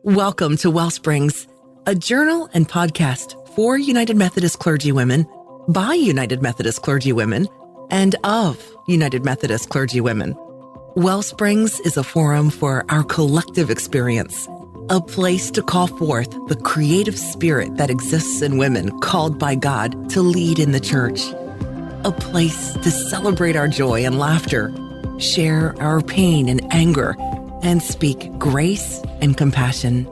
Welcome to Wellsprings, a journal and podcast for United Methodist clergywomen, by United Methodist clergywomen, and of United Methodist clergywomen. Wellsprings is a forum for our collective experience, a place to call forth the creative spirit that exists in women called by God to lead in the church, a place to celebrate our joy and laughter, share our pain and anger, and speak grace and compassion.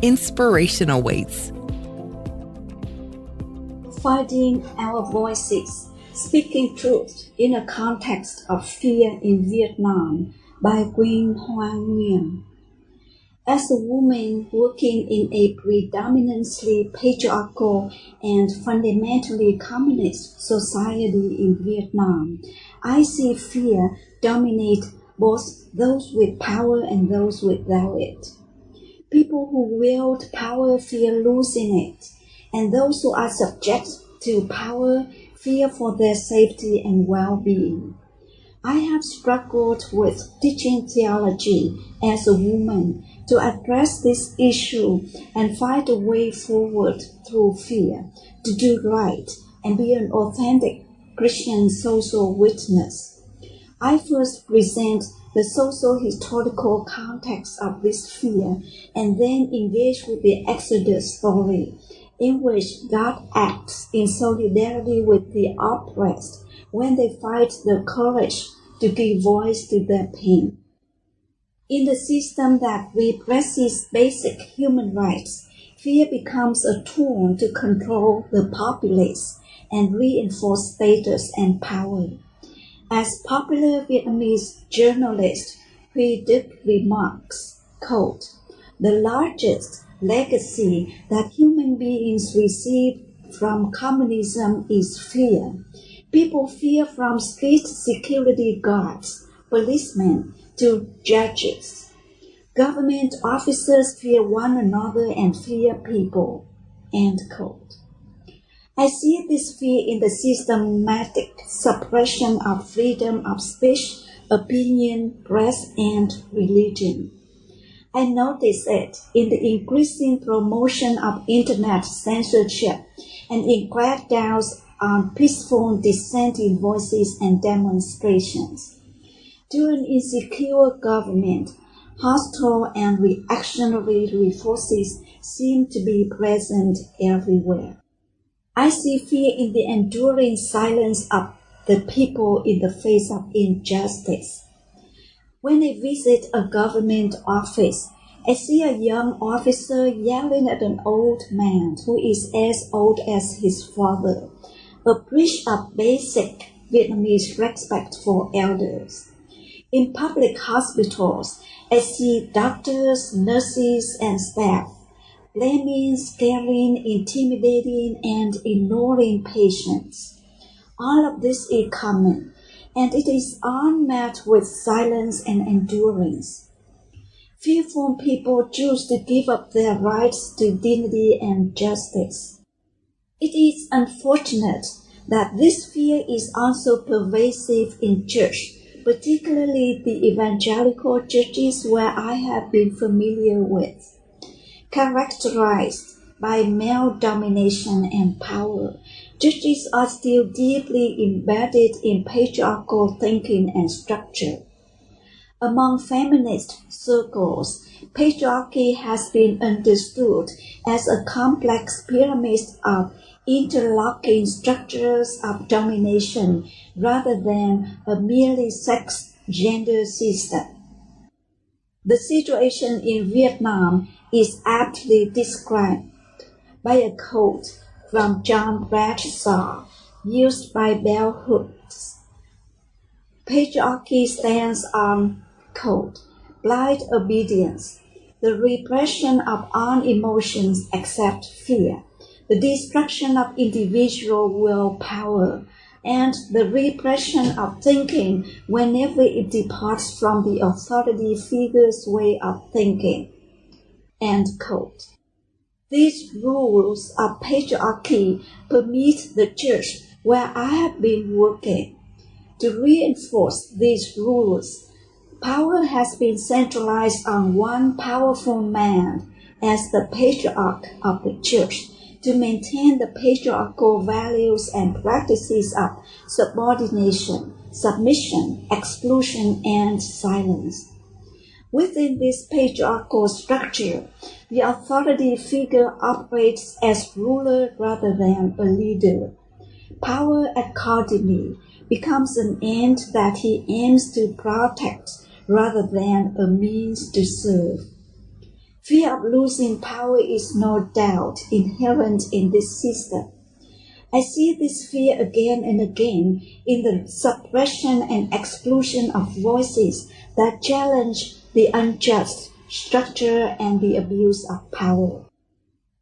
Inspiration awaits. Finding our voices, speaking truth in a context of fear in Vietnam by Quynh-Hoa Nguyen. As a woman working in a predominantly patriarchal and fundamentally communist society in Vietnam, I see fear dominate both those with power and those without it. People who wield power fear losing it, and those who are subject to power fear for their safety and well-being. I have struggled with teaching theology as a woman to address this issue and find a way forward through fear, to do right and be an authentic Christian social witness. I first present the socio-historical context of this fear and then engage with the Exodus story, in which God acts in solidarity with the oppressed when they find the courage to give voice to their pain. In the system that represses basic human rights, fear becomes a tool to control the populace and reinforce status and power. As popular Vietnamese journalist Huy Duc remarks, quote, "The largest legacy that human beings receive from communism is fear. People fear from street security guards, policemen, to judges. Government officers fear one another and fear people." End quote. I see this fear in the systematic suppression of freedom of speech, opinion, press, and religion. I notice it in the increasing promotion of internet censorship and in crackdowns on peaceful dissenting voices and demonstrations. To an insecure government, hostile and reactionary forces seem to be present everywhere. I see fear in the enduring silence of the people in the face of injustice. When I visit a government office, I see a young officer yelling at an old man who is as old as his father, a breach of basic Vietnamese respect for elders. In public hospitals, I see doctors, nurses, and staff blaming, scaring, intimidating, and ignoring patients. All of this is common, and it is unmet with silence and endurance. Fearful people choose to give up their rights to dignity and justice. It is unfortunate that this fear is also pervasive in church, particularly the evangelical churches where I have been familiar with. Characterized by male domination and power, churches are still deeply embedded in patriarchal thinking and structure. Among feminist circles, patriarchy has been understood as a complex pyramid of interlocking structures of domination rather than a merely sex-gender system. The situation in Vietnam is aptly described by a quote from John Bradshaw, used by bell hooks. Patriarchy stands on, quote, "blind obedience, the repression of all emotions except fear, the destruction of individual willpower, and the repression of thinking whenever it departs from the authority figure's way of thinking." End quote. These rules of patriarchy permeate the church where I have been working. To reinforce these rules, power has been centralized on one powerful man as the patriarch of the church to maintain the patriarchal values and practices of subordination, submission, exclusion, and silence. Within this patriarchal structure, the authority figure operates as ruler rather than a leader. Power accordingly becomes an end that he aims to protect rather than a means to serve. Fear of losing power is no doubt inherent in this system. I see this fear again and again in the suppression and exclusion of voices that challenge the unjust structure and the abuse of power.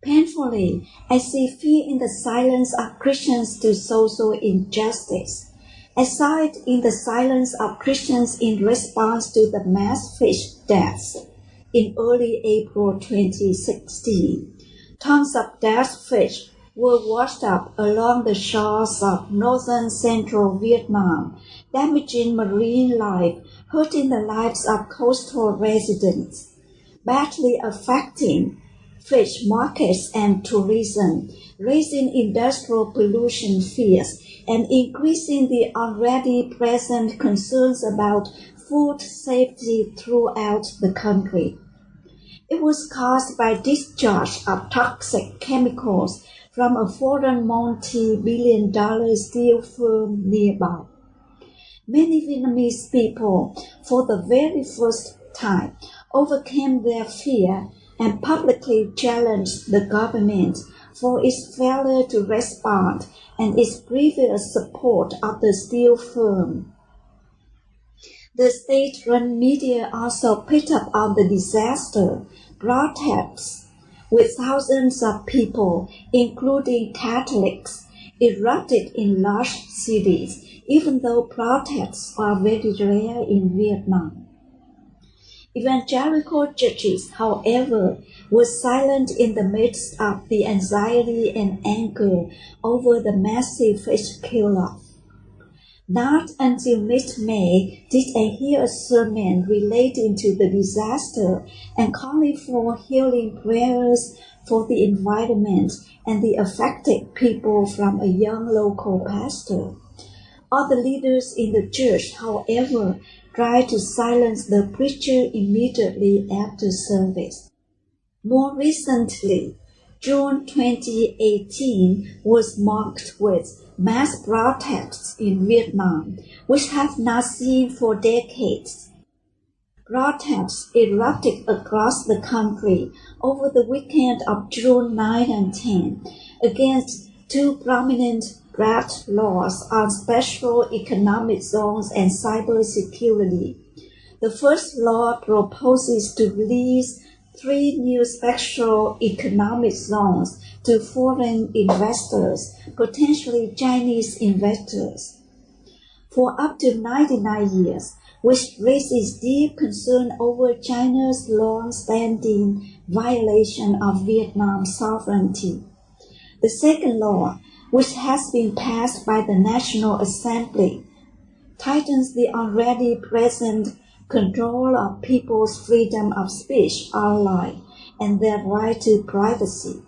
Painfully, I see fear in the silence of Christians to social injustice. I saw it in the silence of Christians in response to the mass fish deaths in early April 2016. Tons of dead fish were washed up along the shores of northern central Vietnam, damaging marine life, hurting the lives of coastal residents, badly affecting fish markets and tourism, raising industrial pollution fears, and increasing the already present concerns about food safety throughout the country. It was caused by discharge of toxic chemicals from a foreign multi-billion-dollar steel firm nearby. Many Vietnamese people, for the very first time, overcame their fear and publicly challenged the government for its failure to respond and its previous support of the steel firm. The state-run media also picked up on the disaster, protests with thousands of people, including Catholics, erupted in large cities, even though protests are very rare in Vietnam. Evangelical churches, however, were silent in the midst of the anxiety and anger over the massive fish kill-off. Not until mid-May did I hear a sermon relating to the disaster and calling for healing prayers for the environment and the affected people from a young local pastor. Other leaders in the church, however, tried to silence the preacher immediately after service. More recently, June 2018 was marked with mass protests in Vietnam, which have not seen for decades. Protests erupted across the country over the weekend of June 9 and 10 against two prominent draft laws on special economic zones and cybersecurity. The first law proposes to release 3 new special economic zones to foreign investors, potentially Chinese investors, for up to 99 years, which raises deep concern over China's long-standing violation of Vietnam's sovereignty. The second law, which has been passed by the National Assembly, tightens the already present control of people's freedom of speech online and their right to privacy.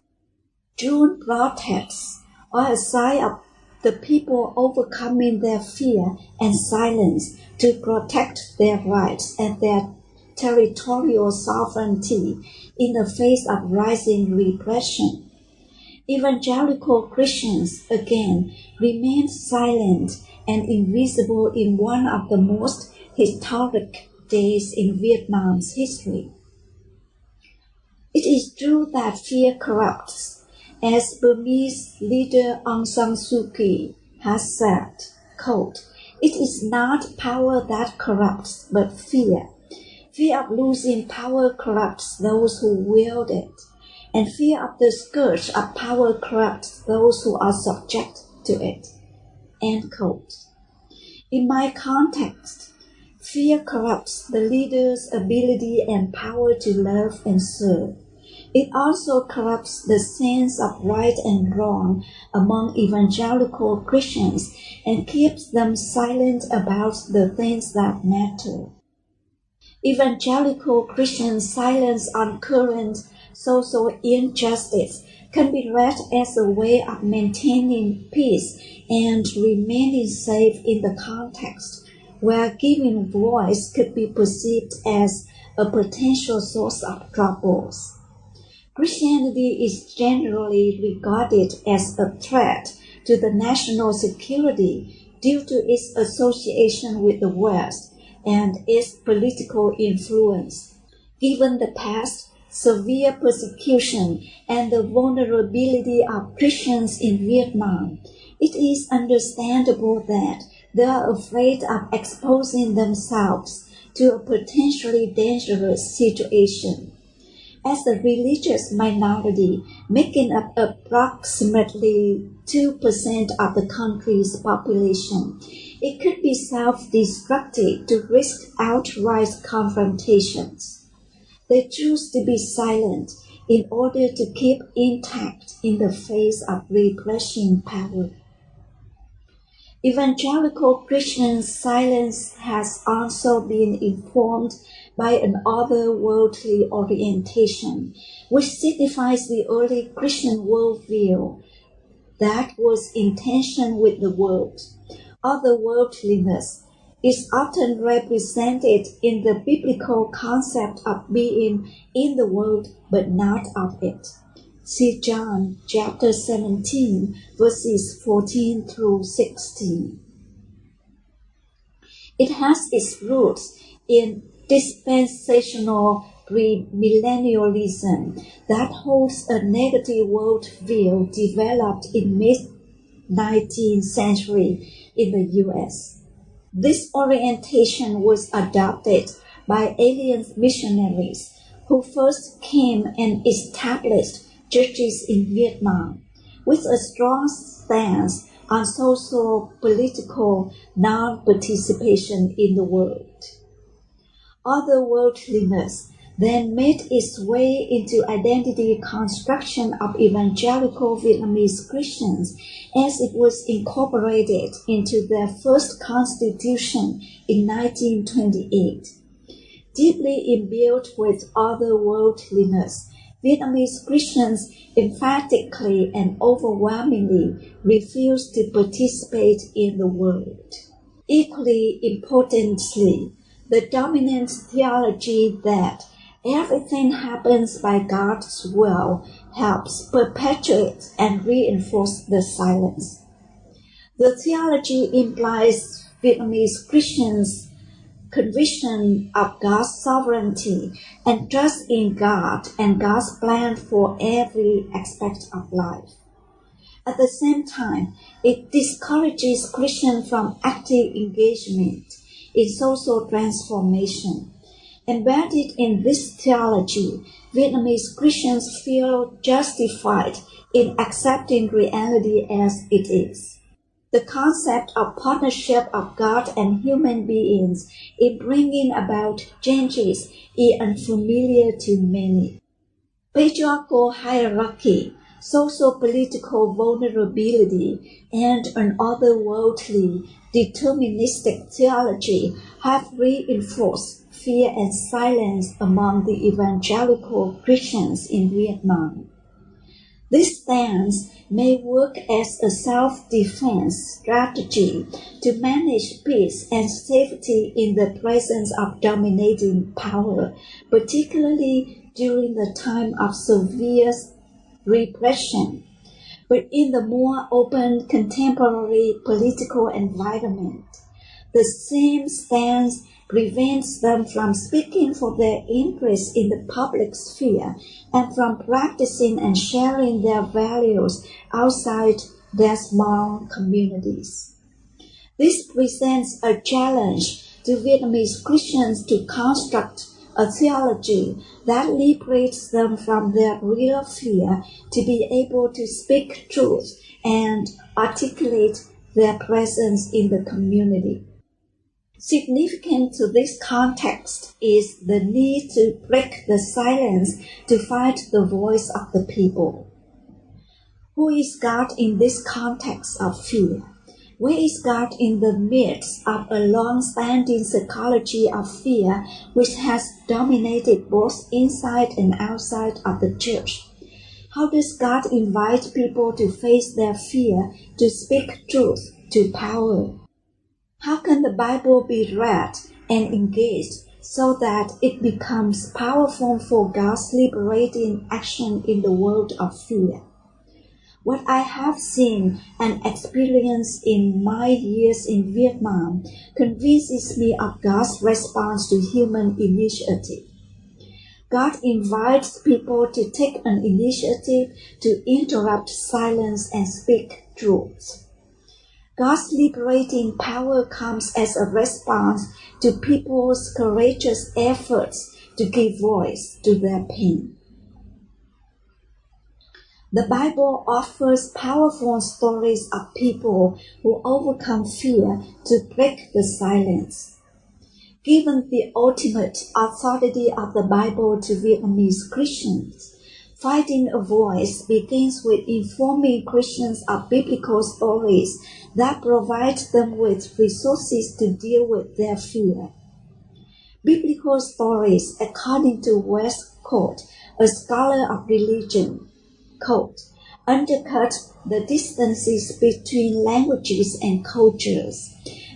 June protests are a sign of the people overcoming their fear and silence to protect their rights and their territorial sovereignty in the face of rising repression. Evangelical Christians, again, remain silent and invisible in one of the most historic days in Vietnam's history. It is true that fear corrupts, as Burmese leader Aung San Suu Kyi has said, quote, "It is not power that corrupts, but fear. Fear of losing power corrupts those who wield it, and fear of the scourge of power corrupts those who are subject to it." End quote. In my context, fear corrupts the leader's ability and power to love and serve. It also corrupts the sense of right and wrong among evangelical Christians and keeps them silent about the things that matter. Evangelical Christians' silence on current social injustice can be read as a way of maintaining peace and remaining safe in the context where giving voice could be perceived as a potential source of troubles. Christianity is generally regarded as a threat to the national security due to its association with the West and its political influence. Given the past severe persecution and the vulnerability of Christians in Vietnam, it is understandable that they are afraid of exposing themselves to a potentially dangerous situation. As a religious minority, making up approximately 2% of the country's population, it could be self-destructive to risk outright confrontations. They choose to be silent in order to keep intact in the face of repressing power. Evangelical Christians' silence has also been informed by an otherworldly orientation, which signifies the early Christian worldview that was in tension with the world. Otherworldliness is often represented in the biblical concept of being in the world but not of it. See John chapter 17, verses 14 through 16. It has its roots in dispensational premillennialism that holds a negative worldview developed in mid-19th century in the U.S. This orientation was adopted by alien missionaries who first came and established churches in Vietnam, with a strong stance on sociopolitical non-participation in the world. Otherworldliness then made its way into identity construction of evangelical Vietnamese Christians as it was incorporated into their first constitution in 1928. Deeply imbued with otherworldliness, Vietnamese Christians emphatically and overwhelmingly refuse to participate in the world. Equally importantly, the dominant theology that everything happens by God's will helps perpetuate and reinforce the silence. The theology implies Vietnamese Christians' conviction of God's sovereignty and trust in God and God's plan for every aspect of life. At the same time, it discourages Christians from active engagement in social transformation. Embedded in this theology, Vietnamese Christians feel justified in accepting reality as it is. The concept of partnership of God and human beings in bringing about changes is unfamiliar to many. Patriarchal hierarchy, sociopolitical vulnerability, and an otherworldly, deterministic theology have reinforced fear and silence among the evangelical Christians in Vietnam. This stance may work as a self-defense strategy to manage peace and safety in the presence of dominating power, particularly during the time of severe repression. But in the more open contemporary political environment, the same stance prevents them from speaking for their interests in the public sphere and from practicing and sharing their values outside their small communities. This presents a challenge to Vietnamese Christians to construct a theology that liberates them from their real fear to be able to speak truth and articulate their presence in the community. Significant to this context is the need to break the silence to find the voice of the people. Who is God in this context of fear? Where is God in the midst of a long-standing psychology of fear which has dominated both inside and outside of the church? How does God invite people to face their fear, to speak truth to power? How can the Bible be read and engaged so that it becomes powerful for God's liberating action in the world of fear? What I have seen and experienced in my years in Vietnam convinces me of God's response to human initiative. God invites people to take an initiative to interrupt silence and speak truth. God's liberating power comes as a response to people's courageous efforts to give voice to their pain. The Bible offers powerful stories of people who overcome fear to break the silence. Given the ultimate authority of the Bible to Vietnamese Christians, finding a voice begins with informing Christians of biblical stories that provide them with resources to deal with their fear. Biblical stories, according to Westcott, a scholar of religion, undercut the distances between languages and cultures,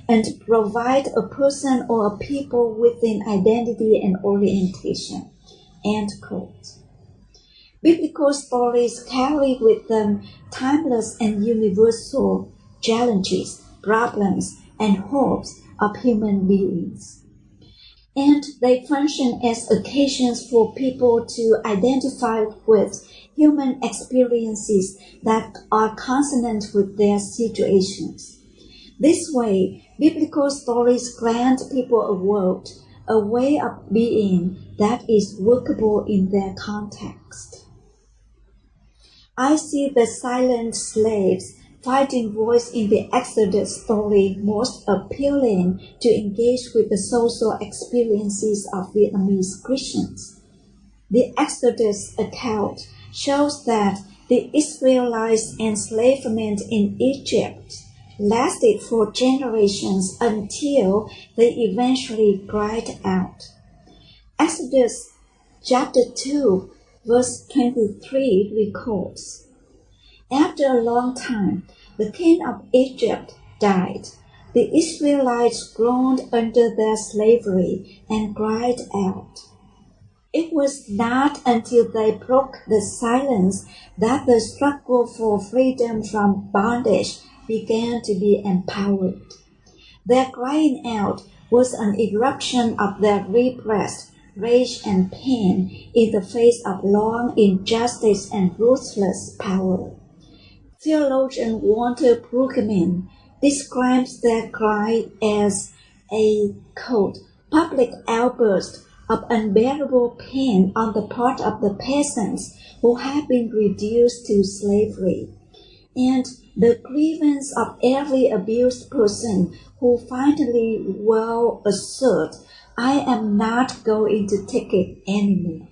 and provide a person or a people with an identity and orientation. End quote. Biblical stories carry with them timeless and universal challenges, problems, and hopes of human beings. And they function as occasions for people to identify with human experiences that are consonant with their situations. This way, biblical stories grant people a world, a way of being that is workable in their context. I see the silent slaves finding voice in the Exodus story most appealing to engage with the social experiences of Vietnamese Christians. The Exodus account shows that the Israelites' enslavement in Egypt lasted for generations until they eventually cried out. Exodus chapter 2, verse 23 records, "After a long time, the king of Egypt died. The Israelites groaned under their slavery and cried out. It was not until they broke the silence that the struggle for freedom from bondage began to be empowered. Their crying out was an eruption of their repressed rage and pain in the face of long injustice and ruthless power." Theologian Walter Brueggemann describes their cry as a, quote, "public outburst of unbearable pain on the part of the peasants who have been reduced to slavery, and the grievance of every abused person who finally will assert, 'I am not going to take it anymore.'"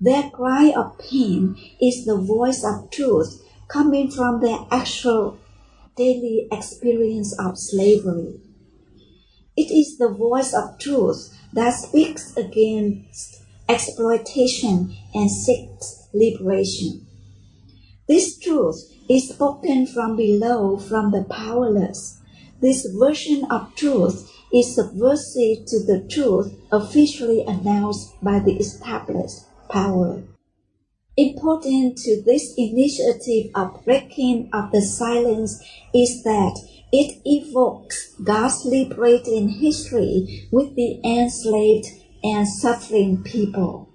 Their cry of pain is the voice of truth coming from their actual daily experience of slavery. It is the voice of truth that speaks against exploitation and seeks liberation. This truth is spoken from below, from the powerless. This version of truth is subversive to the truth officially announced by the established power. Important to this initiative of breaking of the silence is that it evokes God's liberating history with the enslaved and suffering people.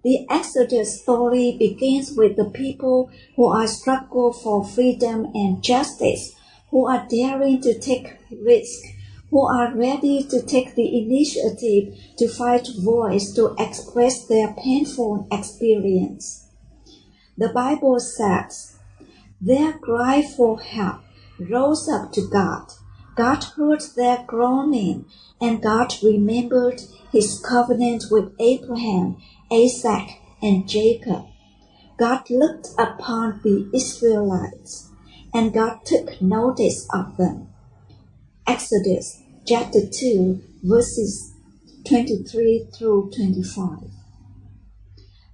The Exodus story begins with the people who are struggling for freedom and justice, who are daring to take risks, who are ready to take the initiative to find voice to express their painful experience. The Bible says, "Their cry for help rose up to God. God heard their groaning, and God remembered his covenant with Abraham, Isaac, and Jacob. God looked upon the Israelites, and God took notice of them. Exodus chapter 2, verses 23 through 25.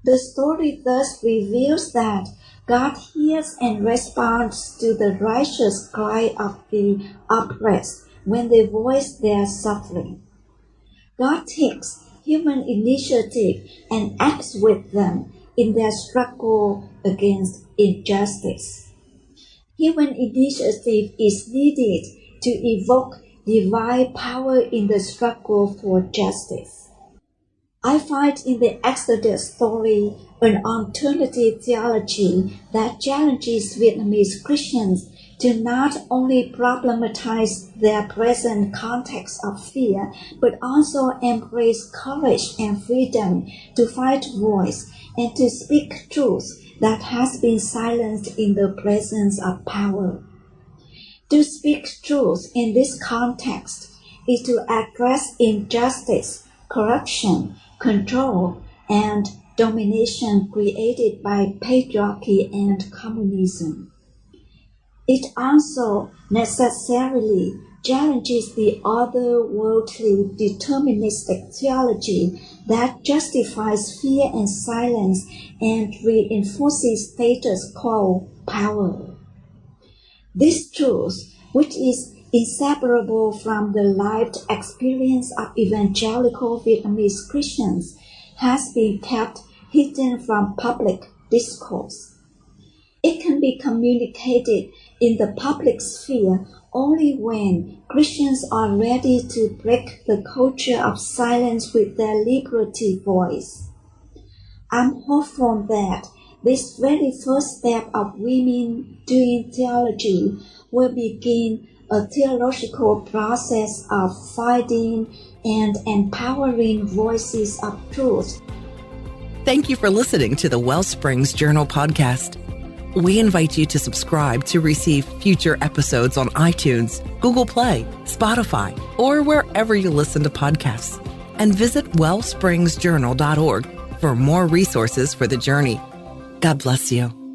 The story thus reveals that God hears and responds to the righteous cry of the oppressed when they voice their suffering. God takes human initiative and acts with them in their struggle against injustice. Human initiative is needed to evoke divine power in the struggle for justice. I find in the Exodus story an alternative theology that challenges Vietnamese Christians to not only problematize their present context of fear, but also embrace courage and freedom to fight voice and to speak truth that has been silenced in the presence of power. To speak truth in this context is to address injustice, corruption, control, and domination created by patriarchy and communism. It also necessarily challenges the otherworldly deterministic theology that justifies fear and silence and reinforces status quo power. This truth, which is inseparable from the lived experience of evangelical Vietnamese Christians, has been kept hidden from public discourse. It can be communicated in the public sphere only when Christians are ready to break the culture of silence with their liberative voice. I'm hopeful that this very first step of women doing theology will begin a theological process of finding and empowering voices of truth. Thank you for listening to the Wellsprings Journal podcast. We invite you to subscribe to receive future episodes on iTunes, Google Play, Spotify, or wherever you listen to podcasts. And visit wellspringsjournal.org for more resources for the journey. God bless you.